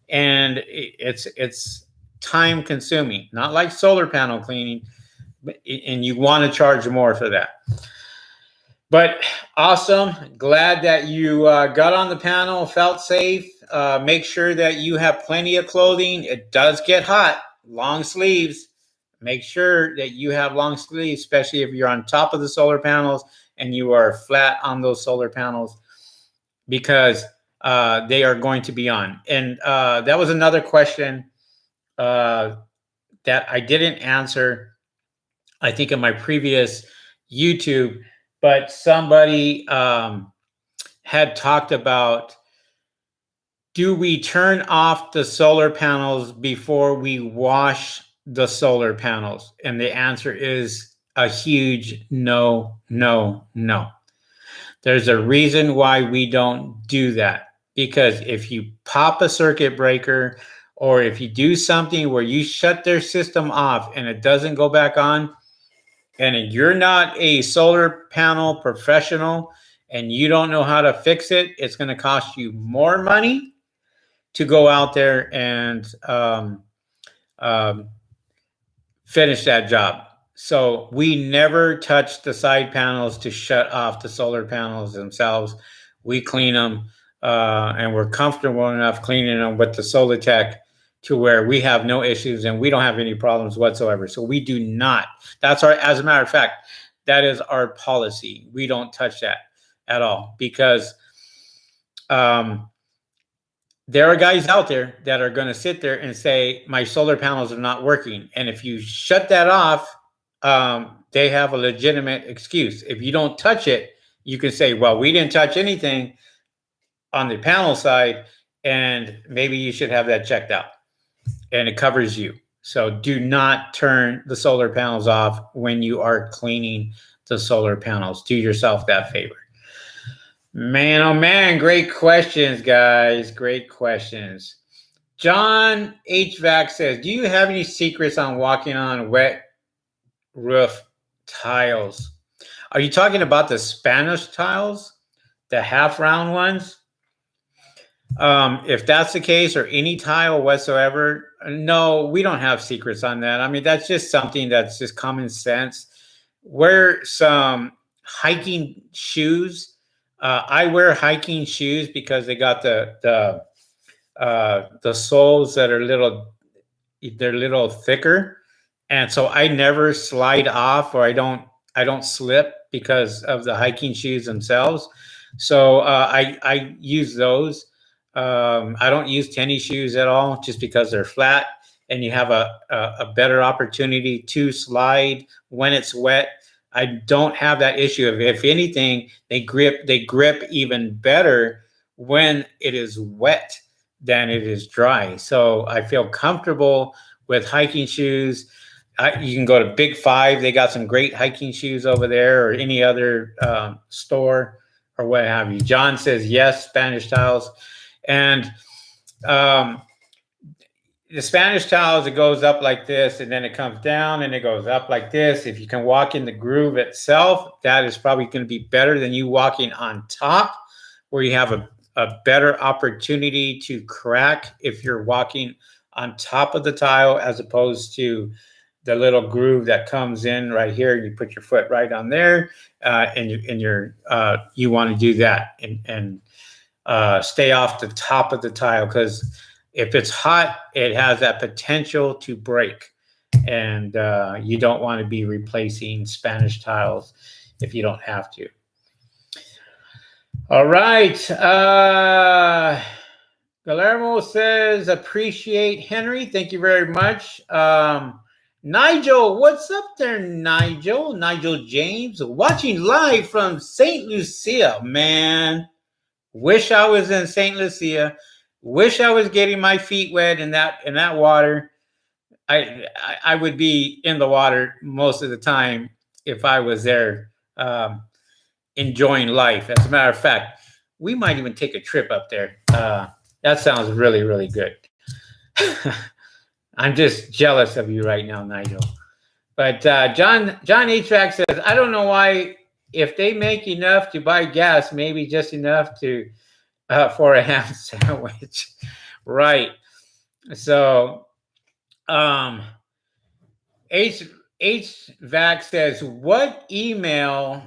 And it's time consuming, not like solar panel cleaning, and you want to charge more for that. But awesome. Glad that you got on the panel, felt safe. Make sure that you have plenty of clothing. It does get hot. Long sleeves. Make sure that you have long sleeves, especially if you're on top of the solar panels and you are flat on those solar panels, because they are going to be on. And that was another question that I didn't answer, I think, in my previous YouTube, but somebody had talked about, do we turn off the solar panels before we wash the solar panels? And the answer is a huge no, no, no. There's a reason why we don't do that. Because if you pop a circuit breaker, or if you do something where you shut their system off and it doesn't go back on, and you're not a solar panel professional and you don't know how to fix it, it's going to cost you more money to go out there and um, finish that job. So we never touch the side panels to shut off the solar panels themselves. We clean them, and we're comfortable enough cleaning them with the sola-tec to where we have no issues and we don't have any problems whatsoever. So we do not. That's our, as a matter of fact, that is our policy. We don't touch that at all because there are guys out there that are going to sit there and say, my solar panels are not working. And if you shut that off, they have a legitimate excuse. If you don't touch it, you can say, well, we didn't touch anything on the panel side, and maybe you should have that checked out. And it covers you. So do not turn the solar panels off when you are cleaning the solar panels. Do yourself that favor. Man, oh man, great questions, guys. Great questions. John HVAC says, do you have any secrets on walking on wet roof tiles? Are you talking about the Spanish tiles, the half round ones? If that's the case, or any tile whatsoever, no, we don't have secrets on that. I mean, that's just something that's just common sense. Wear some hiking shoes. I wear hiking shoes because they got the soles that are they're a little thicker, and so I never slide off, or I don't slip because of the hiking shoes themselves. So I use those. I don't use tennis shoes at all, just because they're flat and you have a better opportunity to slide when it's wet. I don't have that issue. If anything, they grip even better when it is wet than it is dry. So I feel comfortable with hiking shoes. You can go to Big Five. They got some great hiking shoes over there, or any other store or what have you. John says yes, Spanish tiles. And the Spanish tiles, it goes up like this, and then it comes down and it goes up like this. If you can walk in the groove itself, that is probably going to be better than you walking on top, where you have a better opportunity to crack if you're walking on top of the tile, as opposed to the little groove that comes in right here. You put your foot right on there, and you want to do that and stay off the top of the tile, because if it's hot, it has that potential to break, and you don't want to be replacing Spanish tiles if you don't have to. All right. Guillermo says, appreciate Henry. Thank you very much. Nigel, what's up there, Nigel? Nigel James, watching live from St. Lucia, man. Wish I was in St. Lucia. Wish I was getting my feet wet in that water. I would be in the water most of the time if I was there, enjoying life. As a matter of fact, we might even take a trip up there. That sounds really, really good. I'm just jealous of you right now, Nigel. But John HVAC says, I don't know why, if they make enough to buy gas, maybe just enough to for a ham sandwich. Right. So HVAC says, what email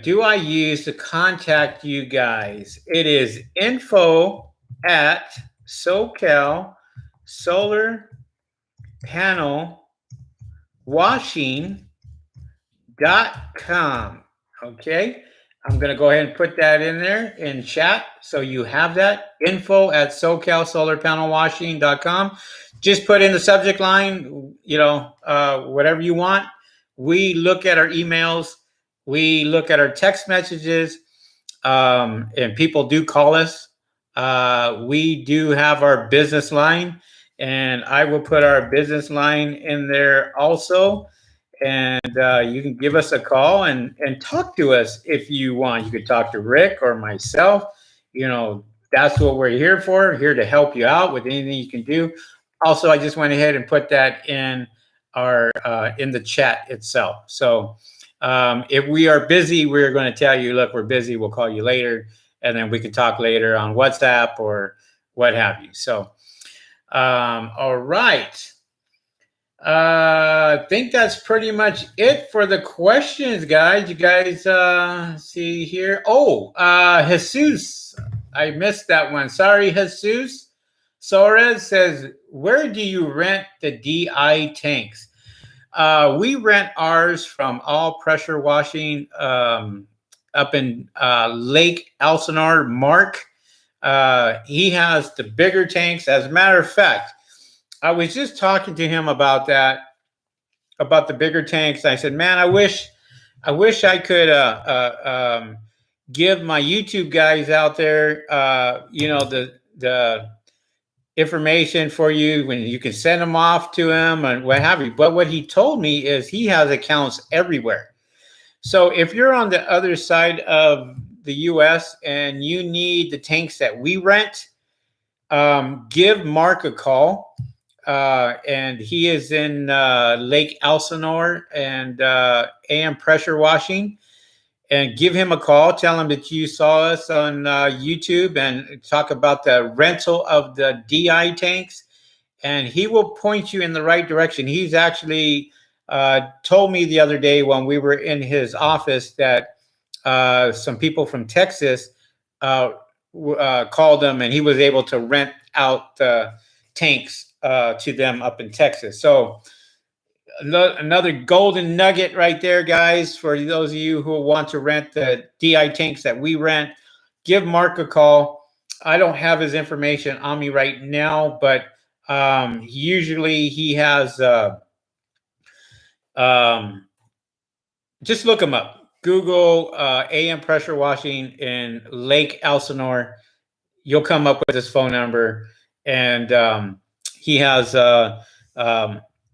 do I use to contact you guys? It is info@SoCalSolarPanelWashing.com. Okay. I'm going to go ahead and put that in there in chat, so you have that. info@SoCalSolarPanelWashing.com. Just put in the subject line, whatever you want. We look at our emails. We look at our text messages, and people do call us. We do have our business line, and I will put our business line in there also. And you can give us a call and talk to us if you want. You could talk to Rick or myself. That's what we're here for, here to help you out with anything you can do. Also, I just went ahead and put that in our in the chat itself. So If we are busy, we're going to tell you, look, we're busy. We'll call you later, and then we can talk later on WhatsApp or what have you. So, all right. I think that's pretty much it for the questions, guys. You guys see here. Oh, Jesus, I missed that one. Sorry, Jesus. Soares says, where do you rent the DI tanks? We rent ours from All Pressure Washing up in Lake Elsinore. Mark, he has the bigger tanks. As a matter of fact, I was just talking to him about that, about the bigger tanks. I said, man, I wish I could give my YouTube guys out there, the information for you when you can send them off to him and what have you. But what he told me is he has accounts everywhere. So if you're on the other side of the U.S. and you need the tanks that we rent, give Mark a call. And he is in Lake Elsinore and AM Pressure Washing. And give him a call. Tell him that you saw us on YouTube and talk about the rental of the DI tanks. And he will point you in the right direction. He's actually told me the other day when we were in his office that some people from Texas called him, and he was able to rent out the tanks to them up in Texas. So another golden nugget right there, guys, for those of you who want to rent the DI tanks that we rent. Give Mark a call. I don't have his information on me right now, but usually he has just look him up. Google AM Pressure Washing in Lake Elsinore. You'll come up with his phone number, and he has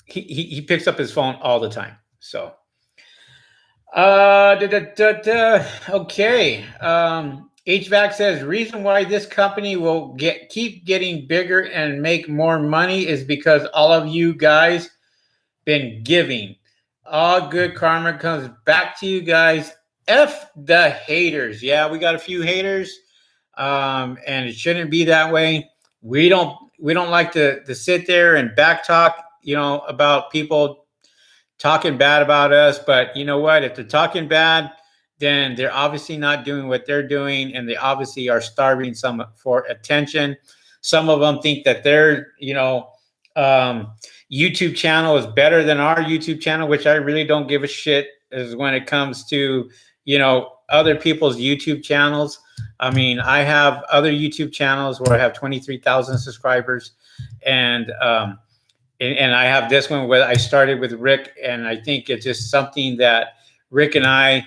he picks up his phone all the time. So okay. HVAC says reason why this company will keep getting bigger and make more money is because all of you guys been giving. All good karma comes back to you guys. F the haters. Yeah, we got a few haters, and it shouldn't be that way. We don't like to sit there and back talk, about people talking bad about us. But you know what? If they're talking bad, then they're obviously not doing what they're doing, and they obviously are starving some for attention. Some of them think that their YouTube channel is better than our YouTube channel, which I really don't give a shit as when it comes to other people's YouTube channels. I mean, I have other YouTube channels where I have 23,000 subscribers, and I have this one where I started with Rick, and I think it's just something that Rick and I,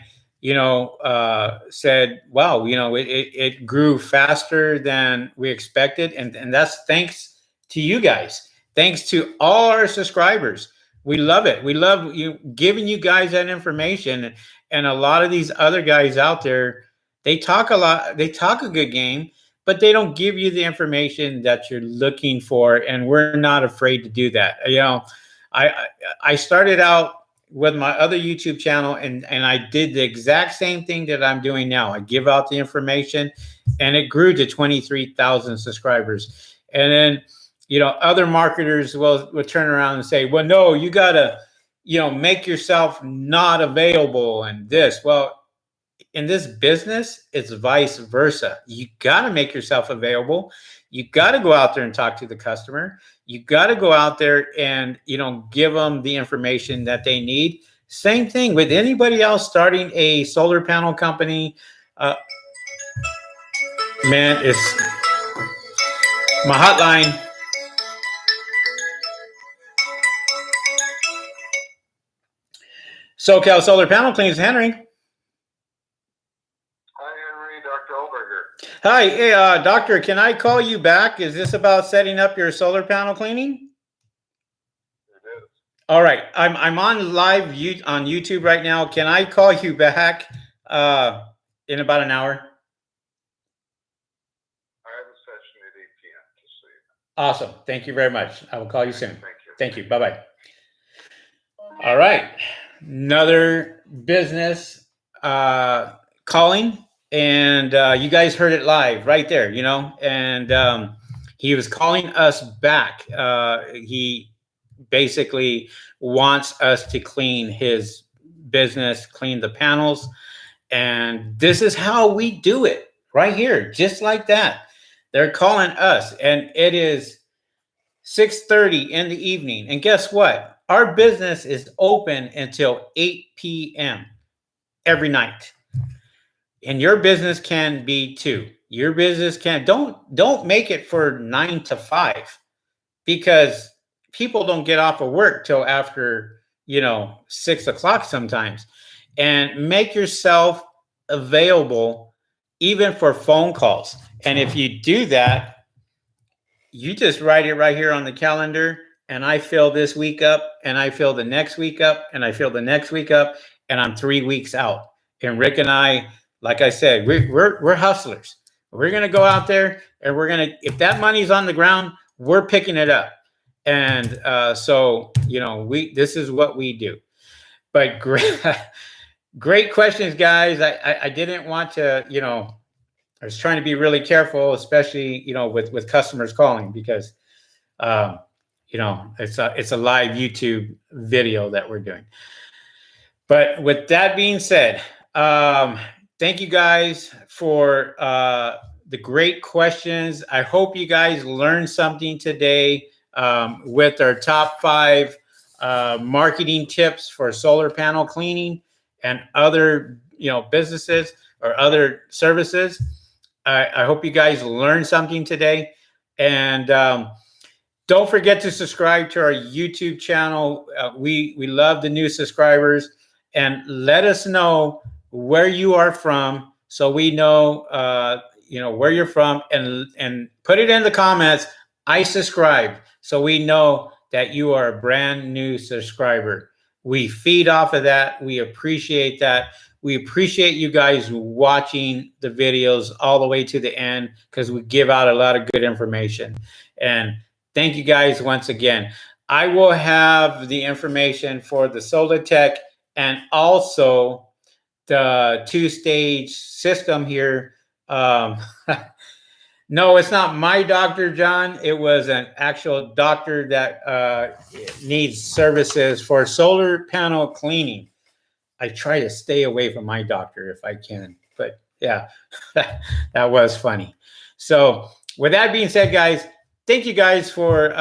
said, wow, it grew faster than we expected, and that's thanks to you guys. Thanks to all our subscribers. We love it. We love giving you guys that information. And a lot of these other guys out there, they talk a lot. They talk a good game, but they don't give you the information that you're looking for. And we're not afraid to do that. I started out with my other YouTube channel, and I did the exact same thing that I'm doing now. I give out the information, and it grew to 23,000 subscribers. And then other marketers will turn around and say, well, no, you got to, make yourself not available and this. Well, in this business, it's vice versa. You got to make yourself available. You got to go out there and talk to the customer. You got to go out there and, give them the information that they need. Same thing with anybody else starting a solar panel company. Man, it's my hotline. SoCal Solar Panel Cleans, Henry. Hi, Henry. Dr. Olberger. Hi, hey, doctor. Can I call you back? Is this about setting up your solar panel cleaning? It is. All right, I'm on live on YouTube right now. Can I call you back in about an hour? I have a session at 8 p.m. Just so you know. Awesome. Thank you very much. I will call you soon. Thank you. Thank you. Bye-bye. All right. Another business calling, and you guys heard it live right there, you know, and he was calling us back. He basically wants us to clean his business, clean the panels, and this is how we do it right here, just like that. They're calling us, and it is 6:30 in the evening. And guess what? Our business is open until 8 p.m. every night. And your business can be too. Your business can don't make it for 9 to 5, because people don't get off of work till after, 6 o'clock sometimes. And make yourself available even for phone calls. And if you do that, you just write it right here on the calendar, and I fill this week up, and I fill the next week up, and I fill the next week up, and I'm 3 weeks out. And Rick and I, like I said, we're hustlers. We're gonna go out there, and if that money's on the ground, we're picking it up. And so this is what we do. But great questions, guys. I didn't want to, I was trying to be really careful, especially, with customers calling, because, it's a live YouTube video that we're doing. But with that being said, thank you guys for the great questions. I hope you guys learned something today with our top 5 marketing tips for solar panel cleaning and other, businesses or other services. I hope you guys learned something today. And don't forget to subscribe to our YouTube channel. We love the new subscribers. And let us know where you are from, so we know where you're from, and put it in the comments. I subscribe, so we know that you are a brand new subscriber. We feed off of that. We appreciate that. We appreciate you guys watching the videos all the way to the end, because we give out a lot of good information. And thank you guys once again. I will have the information for the sola-tec and also the 2-stage system here. No, it's not my doctor, John. It was an actual doctor that needs services for solar panel cleaning. I try to stay away from my doctor if I can, but yeah, that was funny. So with that being said, guys, thank you guys for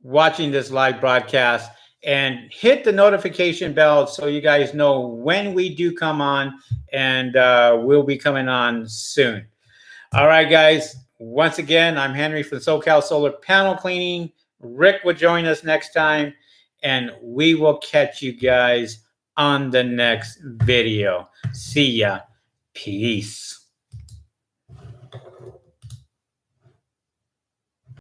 watching this live broadcast, and hit the notification bell so you guys know when we do come on, and we'll be coming on soon. All right, guys. Once again, I'm Henry from SoCal Solar Panel Cleaning. Rick will join us next time, and we will catch you guys on the next video. See ya. Peace.